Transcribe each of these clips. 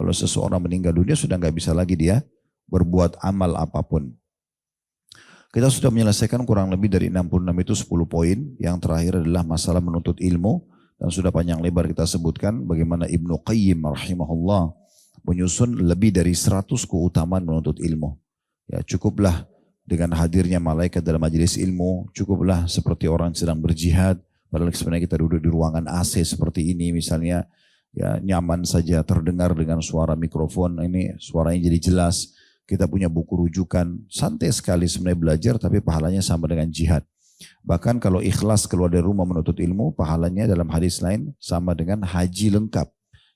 Kalau seseorang meninggal dunia sudah nggak bisa lagi dia berbuat amal apapun. Kita sudah menyelesaikan kurang lebih dari 66 itu 10 poin. Yang terakhir adalah masalah menuntut ilmu. Dan sudah panjang lebar kita sebutkan bagaimana Ibnu Qayyim rahimahullah menyusun lebih dari 100 keutamaan menuntut ilmu. Ya, cukuplah dengan hadirnya malaikat dalam majelis ilmu, cukuplah seperti orang sedang berjihad, padahal sebenarnya kita duduk di ruangan AC seperti ini misalnya, ya nyaman saja terdengar dengan suara mikrofon, ini suaranya jadi jelas, kita punya buku rujukan, santai sekali sebenarnya belajar tapi pahalanya sama dengan jihad. Bahkan kalau ikhlas keluar dari rumah menuntut ilmu, pahalanya dalam hadis lain sama dengan haji lengkap.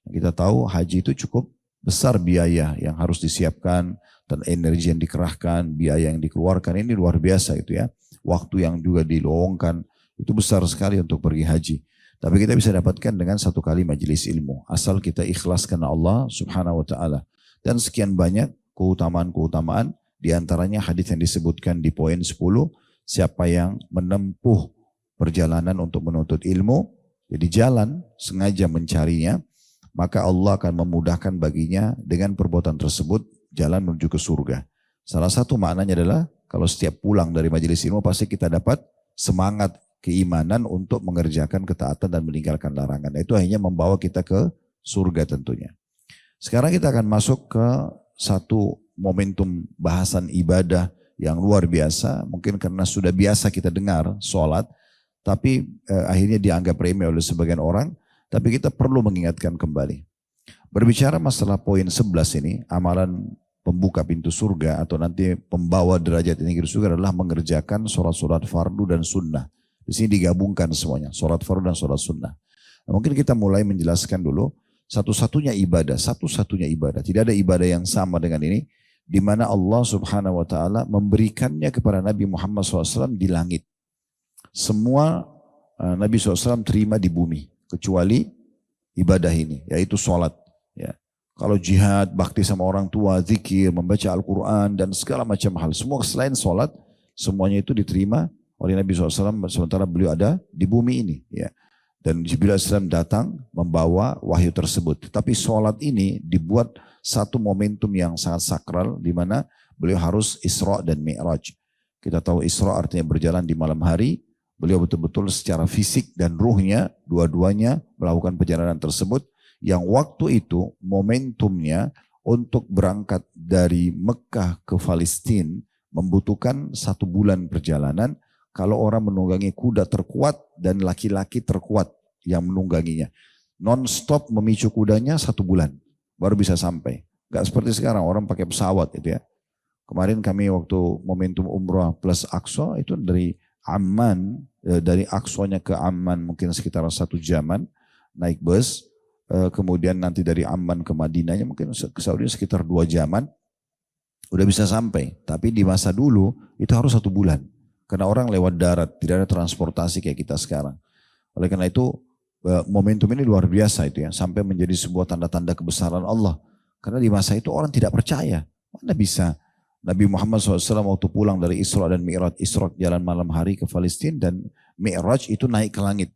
Kita tahu haji itu cukup besar biaya yang harus disiapkan dan energi yang dikerahkan, biaya yang dikeluarkan, ini luar biasa itu ya. Waktu yang juga diluangkan itu besar sekali untuk pergi haji. Tapi kita bisa dapatkan dengan satu kali majelis ilmu. Asal kita ikhlas karena Allah subhanahu wa ta'ala. Dan sekian banyak keutamaan-keutamaan, diantaranya hadis yang disebutkan di poin 10, siapa yang menempuh perjalanan untuk menuntut ilmu, jadi jalan sengaja mencarinya, maka Allah akan memudahkan baginya dengan perbuatan tersebut jalan menuju ke surga. Salah satu maknanya adalah kalau setiap pulang dari majelis ilmu pasti kita dapat semangat keimanan untuk mengerjakan ketaatan dan meninggalkan larangan. Itu hanya membawa kita ke surga tentunya. Sekarang kita akan masuk ke satu momentum bahasan ibadah yang luar biasa. Mungkin karena sudah biasa kita dengar sholat, tapi akhirnya dianggap remeh oleh sebagian orang. Tapi kita perlu mengingatkan kembali. Berbicara masalah poin 11 ini, amalan pembuka pintu surga atau nanti pembawa derajat ini ke surga adalah mengerjakan sholat-sholat fardu dan sunnah. Di sini digabungkan semuanya, sholat fardu dan sholat sunnah. Nah, mungkin kita mulai menjelaskan dulu satu-satunya ibadah. Tidak ada ibadah yang sama dengan ini, di mana Allah subhanahu wa ta'ala memberikannya kepada Nabi Muhammad SAW di langit. Semua Nabi SAW terima di bumi, kecuali ibadah ini, yaitu sholat. Ya. Kalau jihad, bakti sama orang tua, zikir, membaca Al-Quran, dan segala macam hal. Semua selain sholat, semuanya itu diterima oleh Nabi SAW sementara beliau ada di bumi ini. Ya. Dan Jibril AS datang membawa wahyu tersebut. Tapi sholat ini dibuat satu momentum yang sangat sakral, di mana beliau harus Isra dan Mi'raj. Kita tahu Isra artinya berjalan di malam hari. Beliau betul-betul secara fisik dan ruhnya, dua-duanya melakukan perjalanan tersebut. Yang waktu itu momentumnya untuk berangkat dari Mekah ke Palestina membutuhkan 1 bulan perjalanan kalau orang menunggangi kuda terkuat dan laki-laki terkuat yang menungganginya. Non-stop memicu kudanya 1 bulan baru bisa sampai. Gak seperti sekarang orang pakai pesawat itu ya. Kemarin kami waktu momentum umrah plus Aqsa itu dari Amman, dari Aqsanya ke Amman mungkin sekitar 1 jaman naik bus. Kemudian nanti dari Amman ke Madinahnya mungkin ke Saudi sekitar 2 jaman udah bisa sampai. Tapi di masa dulu itu harus 1 bulan karena orang lewat darat, tidak ada transportasi kayak kita sekarang. Oleh karena itu momentum ini luar biasa itu ya, sampai menjadi sebuah tanda-tanda kebesaran Allah. Karena di masa itu orang tidak percaya, mana bisa Nabi Muhammad SAW waktu pulang dari Isra dan Mi'raj, Isra jalan malam hari ke Palestina dan Mi'raj itu naik ke langit.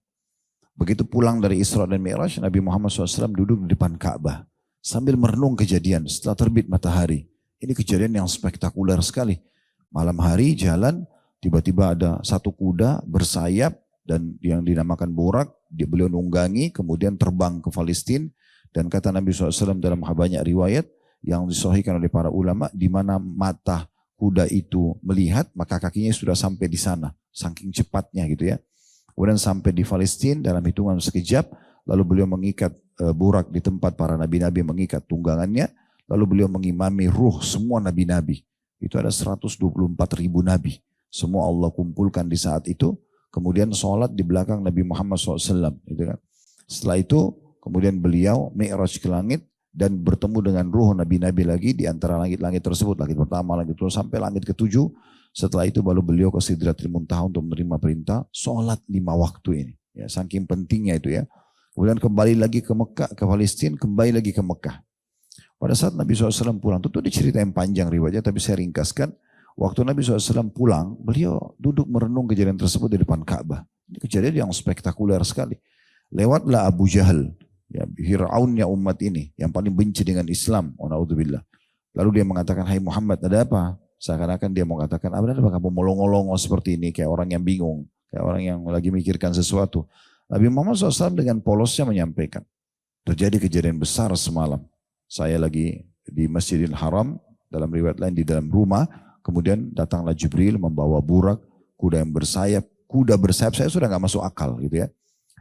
Begitu pulang dari Isra dan Mi'raj, Nabi Muhammad SAW duduk di depan Ka'bah sambil merenung kejadian setelah terbit matahari. Ini kejadian yang spektakuler sekali. Malam hari jalan, tiba-tiba ada satu kuda bersayap dan yang dinamakan burak, beliau nunggangi, kemudian terbang ke Palestina. Dan kata Nabi SAW dalam banyak riwayat yang disahihkan oleh para ulama, di mana mata kuda itu melihat, maka kakinya sudah sampai di sana, saking cepatnya gitu ya. Kemudian sampai di Palestina dalam hitungan sekejap, lalu beliau mengikat burak di tempat para nabi-nabi mengikat tunggangannya, lalu beliau mengimami ruh semua nabi-nabi. Itu ada 124.000 nabi. Semua Allah kumpulkan di saat itu, kemudian sholat di belakang Nabi Muhammad SAW. Gitu kan. Setelah itu, kemudian beliau mi'raj ke langit dan bertemu dengan ruh nabi-nabi lagi di antara langit-langit tersebut. Langit pertama, langit kedua, sampai langit ke-7. Setelah itu baru beliau ke Sidratil Muntaha untuk menerima perintah sholat 5 waktu ini. Ya, saking pentingnya itu ya. Kemudian kembali lagi ke Mekah, ke Palestina, kembali lagi ke Mekah. Pada saat Nabi SAW pulang, tentu diceritain panjang riwayatnya, tapi saya ringkaskan. Waktu Nabi SAW pulang, beliau duduk merenung kejadian tersebut di depan Ka'bah. Ini kejadian yang spektakuler sekali. Lewatlah Abu Jahal. Ya, Fir'aunnya umat ini yang paling benci dengan Islam. Wa na'udzubillah. Lalu dia mengatakan, hai Muhammad, ada apa? Seakan-akan dia mau katakan, apa kamu melongo-longo seperti ini, kayak orang yang bingung, kayak orang yang lagi mikirkan sesuatu. Nabi Muhammad SAW dengan polosnya menyampaikan, terjadi kejadian besar semalam. Saya lagi di Masjidil Haram, dalam riwayat lain di dalam rumah, kemudian datanglah Jibril membawa burak, kuda yang bersayap. Kuda bersayap saya sudah nggak masuk akal gitu ya.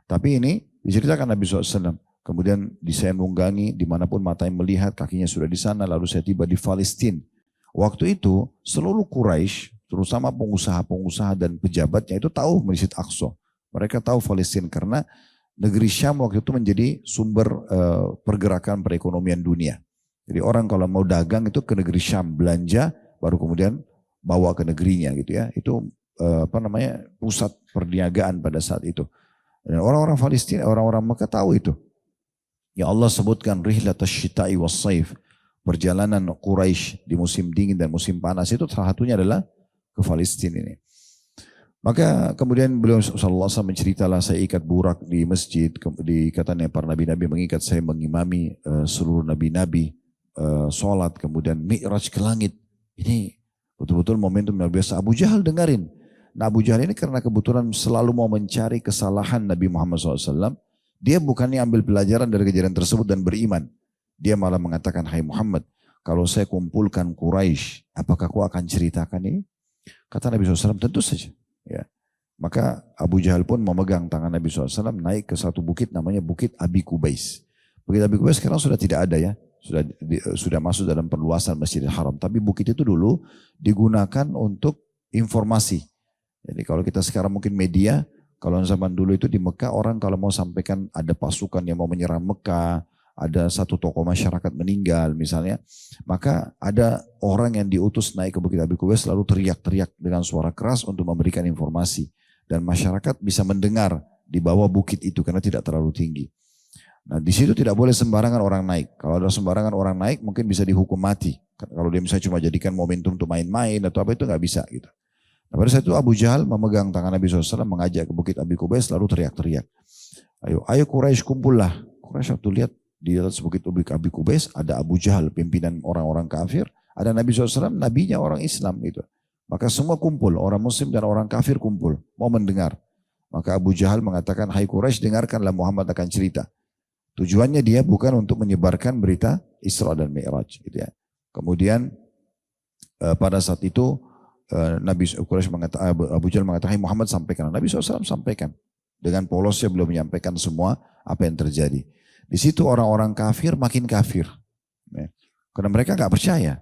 Tapi ini diceritakan Nabi SAW. Kemudian saya nunggangi dimanapun matanya melihat, kakinya sudah di sana, lalu saya tiba di Palestina. Waktu itu seluruh Quraisy, terutama pengusaha-pengusaha dan pejabatnya itu tahu Masjid Aqsa. Mereka tahu Palestina karena negeri Syam waktu itu menjadi sumber pergerakan perekonomian dunia. Jadi orang kalau mau dagang itu ke negeri Syam belanja, baru kemudian bawa ke negerinya gitu ya. Itu pusat perniagaan pada saat itu. Dan orang-orang Palestina, orang-orang Mekah tahu itu. Ya Allah sebutkan rihlatash syita'i was-saif, perjalanan Quraisy di musim dingin dan musim panas itu salah satunya adalah ke Palestina ini. Maka kemudian beliau sallallahu alaihi wasallam menceritalah, saya ikat burak di masjid, di katanya para nabi-nabi mengikat saya mengimami seluruh nabi-nabi sholat, kemudian mi'raj ke langit. Ini betul-betul momentum yang biasa. Abu Jahal dengarin. Nah Abu Jahal ini karena kebetulan selalu mau mencari kesalahan Nabi Muhammad SAW, dia bukannya ambil pelajaran dari kejadian tersebut dan beriman. Dia malah mengatakan, hai Muhammad, kalau saya kumpulkan Quraisy, apakah kau akan ceritakan ini? Kata Nabi SAW, tentu saja. Ya. Maka Abu Jahal pun memegang tangan Nabi SAW naik ke satu bukit namanya Bukit Abi Kubais. Bukit Abi Kubais sekarang sudah tidak ada ya. Sudah masuk dalam perluasan Masjidil Haram. Tapi bukit itu dulu digunakan untuk informasi. Jadi kalau kita sekarang mungkin media, kalau zaman dulu itu di Mekah orang kalau mau sampaikan ada pasukan yang mau menyerang Mekah, ada satu tokoh masyarakat meninggal misalnya, maka ada orang yang diutus naik ke Bukit Abi Kubais lalu teriak-teriak dengan suara keras untuk memberikan informasi. Dan masyarakat bisa mendengar di bawah bukit itu karena tidak terlalu tinggi. Nah di situ tidak boleh sembarangan orang naik. Kalau ada sembarangan orang naik mungkin bisa dihukum mati. Kalau dia misalnya cuma jadikan momentum untuk main-main atau apa itu nggak bisa gitu. Nah, pada saat itu Abu Jahal memegang tangan Nabi SAW mengajak ke Bukit Abi Kubais lalu teriak-teriak. Ayo Quraisy kumpullah. Quraisy waktu lihat di atas Bukit Abi Kubais ada Abu Jahal pimpinan orang-orang kafir. Ada Nabi SAW, nabinya orang Islam gitu. Maka semua kumpul, orang muslim dan orang kafir kumpul. Mau mendengar. Maka Abu Jahal mengatakan, hai Quraisy dengarkanlah Muhammad akan cerita. Tujuannya dia bukan untuk menyebarkan berita Isra dan Mi'raj. Gitu ya. Kemudian pada saat itu Nabi Quraisy mengatakan, Abu Jahal mengatakan, hai Muhammad sampaikan. Nabi SAW sampaikan. Dengan polosnya beliau menyampaikan semua apa yang terjadi. Di situ orang-orang kafir makin kafir. Ya. Karena mereka nggak percaya.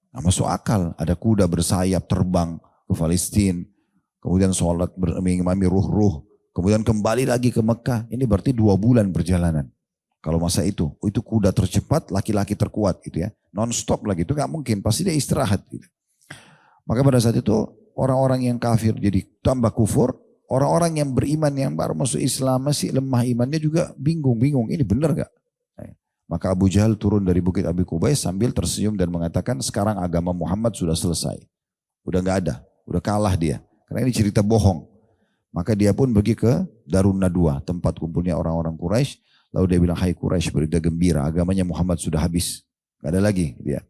Nah, masuk akal. Ada kuda bersayap terbang ke Palestina. Kemudian sholat mengimami ruh-ruh. Kemudian kembali lagi ke Mekah. Ini berarti 2 bulan perjalanan. Kalau masa itu kuda tercepat, laki-laki terkuat gitu ya. Non-stop lagi, itu nggak mungkin. Pasti dia istirahat gitu. Maka pada saat itu orang-orang yang kafir jadi tambah kufur, orang-orang yang beriman yang baru masuk Islam masih lemah imannya juga bingung-bingung, ini benar gak? Maka Abu Jahal turun dari Bukit Abi Kubais sambil tersenyum dan mengatakan sekarang agama Muhammad sudah selesai. Udah gak ada, udah kalah dia. Karena ini cerita bohong. Maka dia pun pergi ke Darun Nadwa, tempat kumpulnya orang-orang Quraisy. Lalu dia bilang, hai Quraisy berita gembira, agamanya Muhammad sudah habis. Gak ada lagi dia.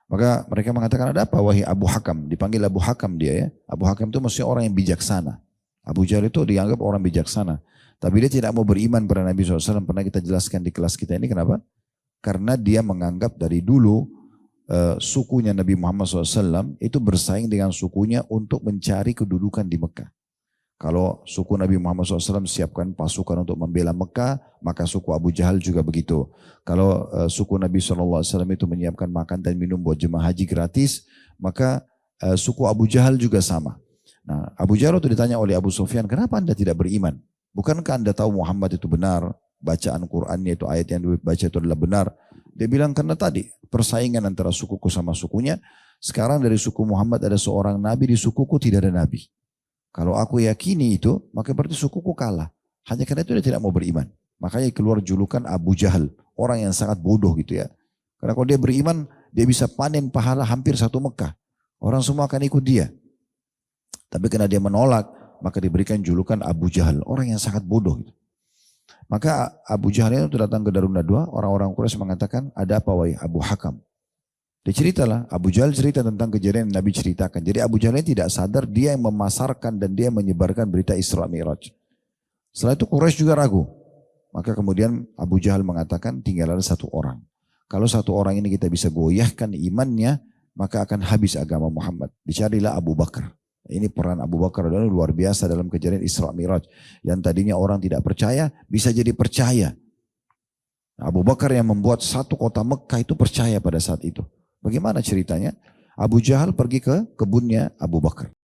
Maka mereka mengatakan ada apa wahai Abu Hakam. Dipanggil Abu Hakam dia ya. Abu Hakam itu maksudnya orang yang bijaksana. Abu Jahal itu dianggap orang bijaksana. Tapi dia tidak mau beriman pada Nabi SAW. Pernah kita jelaskan di kelas kita ini kenapa? Karena dia menganggap dari dulu sukunya Nabi Muhammad SAW itu bersaing dengan sukunya untuk mencari kedudukan di Mekah. Kalau suku Nabi Muhammad SAW siapkan pasukan untuk membela Mekah, maka suku Abu Jahal juga begitu. Kalau suku Nabi SAW itu menyiapkan makan dan minum buat jemaah haji gratis, maka suku Abu Jahal juga sama. Nah, Abu Jahal itu ditanya oleh Abu Sufyan, kenapa anda tidak beriman? Bukankah anda tahu Muhammad itu benar? Bacaan Qur'annya itu ayat yang dibaca itu adalah benar. Dia bilang karena tadi persaingan antara sukuku sama sukunya. Sekarang dari suku Muhammad ada seorang nabi, di sukuku tidak ada nabi. Kalau aku yakini itu, maka berarti sukuku kalah. Hanya karena itu dia tidak mau beriman. Makanya keluar julukan Abu Jahal. Orang yang sangat bodoh gitu ya. Karena kalau dia beriman, dia bisa panen pahala hampir 1 Mekah. Orang semua akan ikut dia. Tapi karena dia menolak, maka diberikan julukan Abu Jahal. Orang yang sangat bodoh gitu. Maka Abu Jahal itu datang ke Darun Nadwa, orang-orang Quraisy mengatakan, ada apa wahai Abu Hakam? Dia ceritalah, Abu Jahal cerita tentang kejadian yang Nabi ceritakan. Jadi Abu Jahal tidak sadar, dia yang memasarkan dan dia yang menyebarkan berita Isra Mi'raj. Setelah itu Quraisy juga ragu. Maka kemudian Abu Jahal mengatakan, tinggal ada satu orang. Kalau satu orang ini kita bisa goyahkan imannya, maka akan habis agama Muhammad. Dicarilah Abu Bakar. Ini peran Abu Bakar adalah luar biasa dalam kejadian Isra Mi'raj. Yang tadinya orang tidak percaya, bisa jadi percaya. Abu Bakar yang membuat satu kota Mekah itu percaya pada saat itu. Bagaimana ceritanya? Abu Jahal pergi ke kebunnya Abu Bakar.